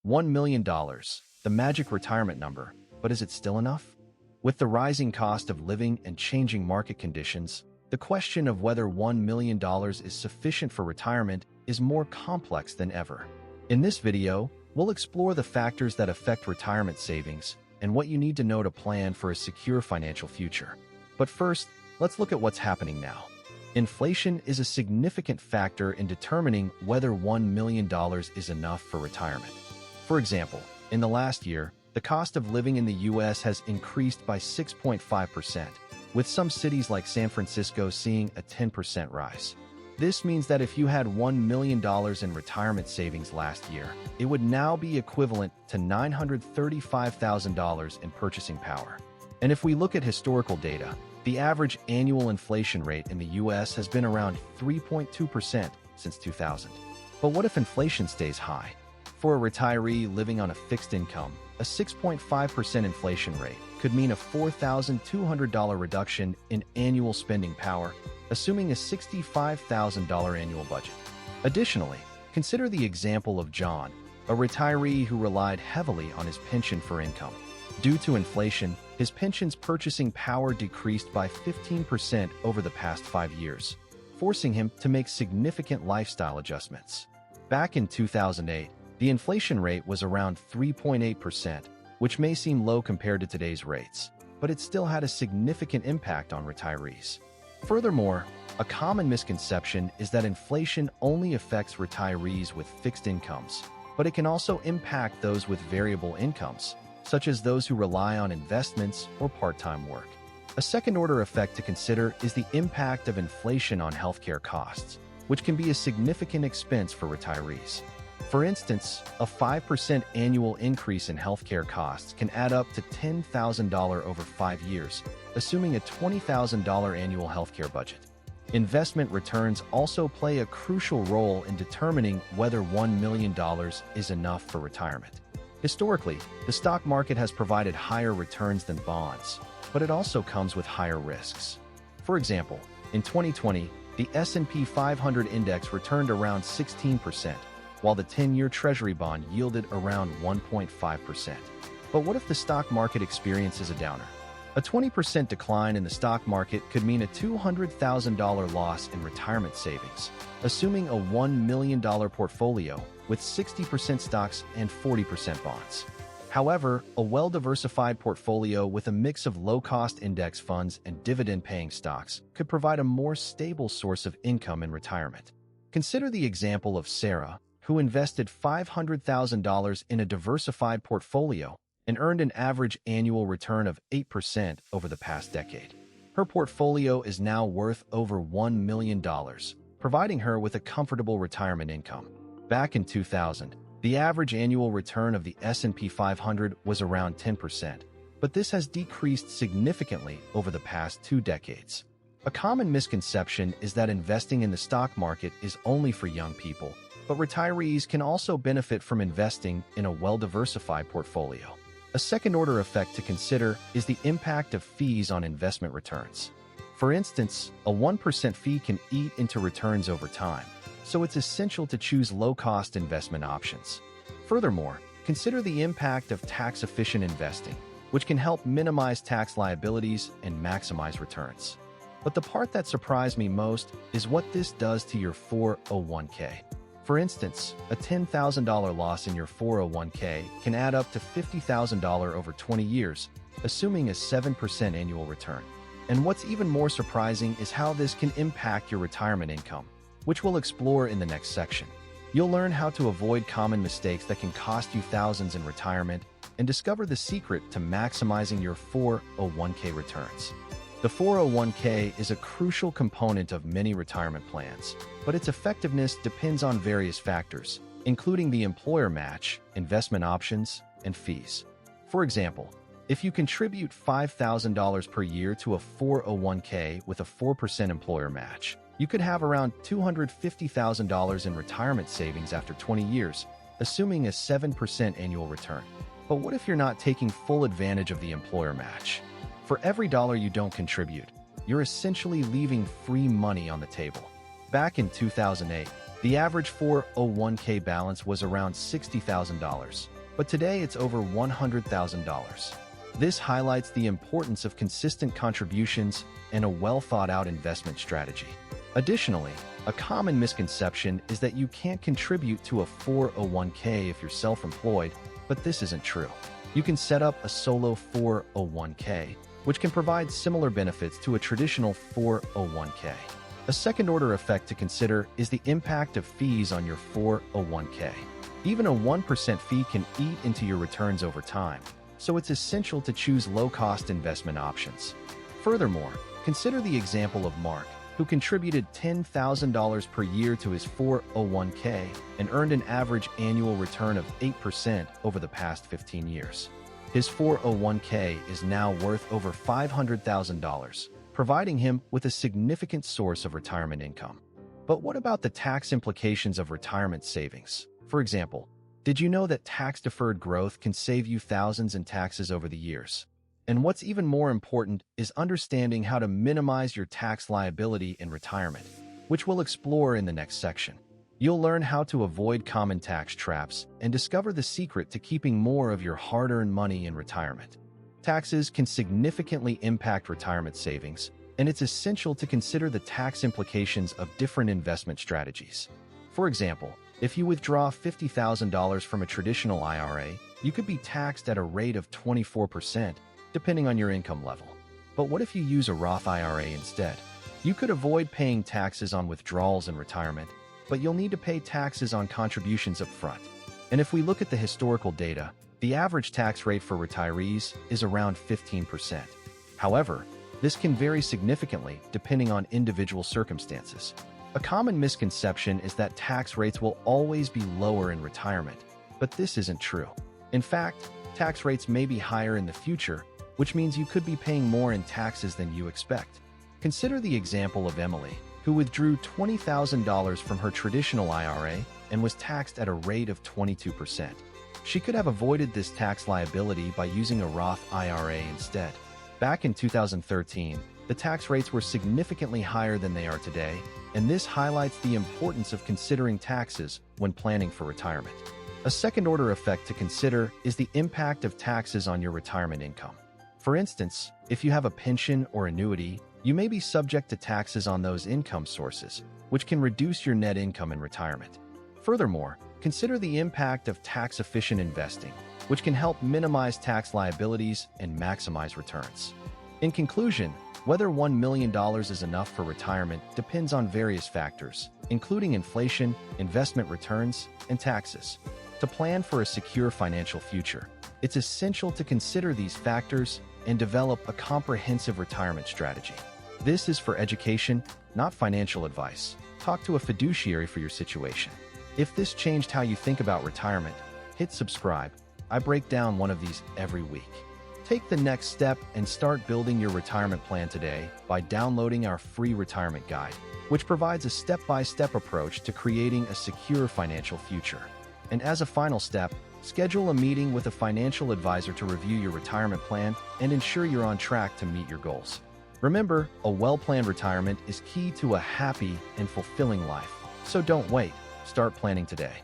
$1 million, the magic retirement number, but is it still enough? With the rising cost of living and changing market conditions, the question of whether $1 million is sufficient for retirement is more complex than ever. In this video, we'll explore the factors that affect retirement savings and what you need to know to plan for a secure financial future. But first, let's look at what's happening now. Inflation is a significant factor in determining whether $1 million is enough for retirement. For example, in the last year, the cost of living in the U.S. has increased by 6.5%, with some cities like San Francisco seeing a 10% rise. This means that if you had $1 million in retirement savings last year, it would now be equivalent to $935,000 in purchasing power. And if we look at historical data, the average annual inflation rate in the U.S. has been around 3.2% since 2000. But what if inflation stays high? For a retiree living on a fixed income, a 6.5% inflation rate could mean a $4,200 reduction in annual spending power, assuming a $65,000 annual budget. Additionally, consider the example of John, a retiree who relied heavily on his pension for income. Due to inflation, his pension's purchasing power decreased by 15% over the past 5 years, forcing him to make significant lifestyle adjustments. Back in 2008, the inflation rate was around 3.8%, which may seem low compared to today's rates, but it still had a significant impact on retirees. Furthermore, a common misconception is that inflation only affects retirees with fixed incomes, but it can also impact those with variable incomes, such as those who rely on investments or part-time work. A second-order effect to consider is the impact of inflation on healthcare costs, which can be a significant expense for retirees. For instance, a 5% annual increase in healthcare costs can add up to $10,000 over 5 years, assuming a $20,000 annual healthcare budget. Investment returns also play a crucial role in determining whether $1 million is enough for retirement. Historically, the stock market has provided higher returns than bonds, but it also comes with higher risks. For example, in 2020, the S&P 500 index returned around 16%, while the 10-year Treasury bond yielded around 1.5%. But what if the stock market experiences a downer? A 20% decline in the stock market could mean a $200,000 loss in retirement savings, assuming a $1 million portfolio with 60% stocks and 40% bonds. However, a well-diversified portfolio with a mix of low-cost index funds and dividend-paying stocks could provide a more stable source of income in retirement. Consider the example of Sarah, who invested $500,000 in a diversified portfolio and earned an average annual return of 8% over the past decade. Her portfolio is now worth over $1 million, providing her with a comfortable retirement income. Back in 2000, the average annual return of the S&P 500 was around 10%, but this has decreased significantly over the past 2 decades. A common misconception is that investing in the stock market is only for young people, but retirees can also benefit from investing in a well-diversified portfolio. A second-order effect to consider is the impact of fees on investment returns. For instance, a 1% fee can eat into returns over time, so it's essential to choose low-cost investment options. Furthermore, consider the impact of tax-efficient investing, which can help minimize tax liabilities and maximize returns. But the part that surprised me most is what this does to your 401k. For instance, a $10,000 loss in your 401k can add up to $50,000 over 20 years, assuming a 7% annual return. And what's even more surprising is how this can impact your retirement income, which we'll explore in the next section. You'll learn how to avoid common mistakes that can cost you thousands in retirement and discover the secret to maximizing your 401k returns. The 401k is a crucial component of many retirement plans, but its effectiveness depends on various factors, including the employer match, investment options, and fees. For example, if you contribute $5,000 per year to a 401k with a 4% employer match, you could have around $250,000 in retirement savings after 20 years, assuming a 7% annual return. But what if you're not taking full advantage of the employer match? For every dollar you don't contribute, you're essentially leaving free money on the table. Back in 2008, The average 401k balance was around $60,000, but today it's over $100,000. This highlights the importance of consistent contributions and a well-thought-out investment strategy. Additionally, a common misconception is that you can't contribute to a 401k if you're self-employed, but this isn't true. You can set up a solo 401k, which can provide similar benefits to a traditional 401k. A second-order effect to consider is the impact of fees on your 401k. Even a 1% fee can eat into your returns over time, so it's essential to choose low-cost investment options. Furthermore, consider the example of Mark, who contributed $10,000 per year to his 401k and earned an average annual return of 8% over the past 15 years. His 401k is now worth over $500,000, providing him with a significant source of retirement income. But what about the tax implications of retirement savings? For example, did you know that tax-deferred growth can save you thousands in taxes over the years? And what's even more important is understanding how to minimize your tax liability in retirement, which we'll explore in the next section. You'll learn how to avoid common tax traps and discover the secret to keeping more of your hard-earned money in retirement. Taxes can significantly impact retirement savings, and it's essential to consider the tax implications of different investment strategies. For example, if you withdraw $50,000 from a traditional IRA, you could be taxed at a rate of 24%, depending on your income level. But what if you use a Roth IRA instead? You could avoid paying taxes on withdrawals in retirement, but you'll need to pay taxes on contributions up front. And if we look at the historical data, the average tax rate for retirees is around 15%. However, this can vary significantly depending on individual circumstances. A common misconception is that tax rates will always be lower in retirement, but this isn't true. In fact, tax rates may be higher in the future, which means you could be paying more in taxes than you expect. Consider the example of Emily, who withdrew $20,000 from her traditional IRA and was taxed at a rate of 22%. She could have avoided this tax liability by using a Roth IRA instead. Back in 2013, the tax rates were significantly higher than they are today, and this highlights the importance of considering taxes when planning for retirement. A second-order effect to consider is the impact of taxes on your retirement income. For instance, if you have a pension or annuity, you may be subject to taxes on those income sources, which can reduce your net income in retirement. Furthermore, consider the impact of tax-efficient investing, which can help minimize tax liabilities and maximize returns. In conclusion, whether $1 million is enough for retirement depends on various factors, including inflation, investment returns, and taxes. To plan for a secure financial future, it's essential to consider these factors and develop a comprehensive retirement strategy. This is for education, not financial advice. Talk to a fiduciary for your situation. If this changed how you think about retirement, hit subscribe. I break down one of these every week. Take the next step and start building your retirement plan today by downloading our free retirement guide, which provides a step-by-step approach to creating a secure financial future. And as a final step, schedule a meeting with a financial advisor to review your retirement plan and ensure you're on track to meet your goals. Remember, a well-planned retirement is key to a happy and fulfilling life. So don't wait. Start planning today.